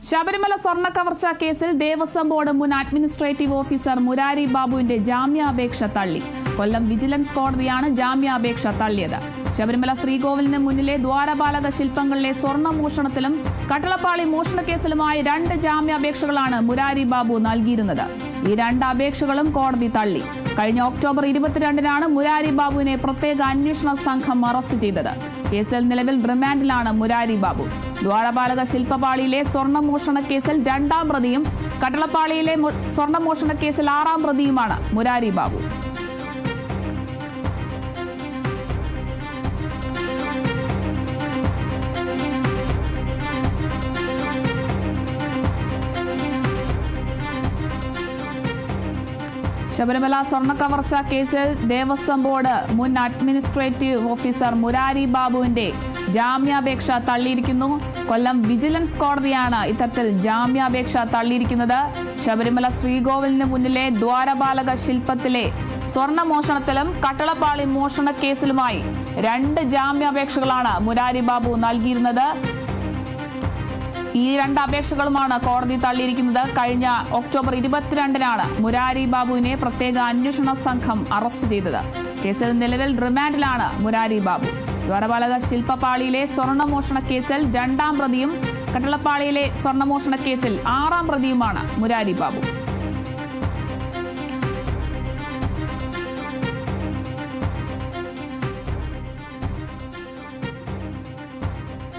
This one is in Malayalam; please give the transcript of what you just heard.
ശബരിമല സ്വർണ്ണ കവർച്ച കേസിൽ ദേവസ്വം ബോർഡ് മുൻ അഡ്മിനിസ്ട്രേറ്റീവ് ഓഫീസർ മുരാരി ബാബുവിന്റെ ജാമ്യാപേക്ഷ തള്ളി. കൊല്ലം വിജിലൻസ് കോടതിയാണ് ജാമ്യാപേക്ഷ തള്ളിയത്. ശബരിമല ശ്രീകോവിലിന് മുന്നിലെ ദ്വാരപാലക ശില്പങ്ങളിലെ സ്വർണ്ണ മോഷണത്തിലും കട്ടളപ്പാളി മോഷണക്കേസിലുമായി 2 ജാമ്യാപേക്ഷകളാണ് മുരാരി ബാബു നൽകിയിരുന്നത്. ഈ 2 അപേക്ഷകളും കോടതി തള്ളി. കഴിഞ്ഞ ഒക്ടോബർ 22-നാണ് മുരാരി ബാബുവിനെ പ്രത്യേക അന്വേഷണ സംഘം അറസ്റ്റ് ചെയ്തത്. കേസിൽ നിലവിൽ റിമാൻഡിലാണ് മുരാരി ബാബു. ദ്വാരപാലക ശില്പപാളിയിലെ സ്വർണ്ണമോഷണ കേസിൽ 2ാം പ്രതിയും കട്ടളപ്പാളിയിലെ സ്വർണ്ണമോഷണ കേസിൽ 6ാം പ്രതിയുമാണ് മുരാരി ബാബു. ശബരിമല സ്വർണ്ണ കവർച്ച കേസിൽ ദേവസ്വം ബോർഡ് മുൻ അഡ്മിനിസ്ട്രേറ്റീവ് ഓഫീസർ മുരാരി ബാബുവിന്റെ ജാമ്യാപേക്ഷ തള്ളിയിരിക്കുന്നു. കൊല്ലം വിജിലൻസ് കോടതിയാണ് ഇത്തരത്തിൽ ജാമ്യാപേക്ഷ തള്ളിയിരിക്കുന്നത്. ശബരിമല ശ്രീകോവിലിന് മുന്നിലെ ദ്വാരപാലക ശില്പത്തിലെ സ്വർണ്ണ മോഷണത്തിലും കട്ടളപ്പാളി മോഷണ കേസിലുമായി 2 ജാമ്യാപേക്ഷകളാണ് മുരാരി ബാബു നൽകിയിരുന്നത്. ഈ 2 അപേക്ഷകളുമാണ് കോടതി തള്ളിയിരിക്കുന്നത്. കഴിഞ്ഞ ഒക്ടോബർ 22-നാണ് മുരാരി ബാബുവിനെ പ്രത്യേക അന്വേഷണ സംഘം അറസ്റ്റ് ചെയ്തത്. കേസിൽ നിലവിൽ റിമാൻഡിലാണ് മുരാരി ബാബു. ദ്വാരപാലക ശില്പപാളിയിലെ സ്വർണ്ണമോഷണ കേസിൽ 2ാം പ്രതിയും കട്ടളപ്പാളിയിലെ സ്വർണ്ണമോഷണ കേസിൽ 6ാം പ്രതിയുമാണ് മുരാരി ബാബു.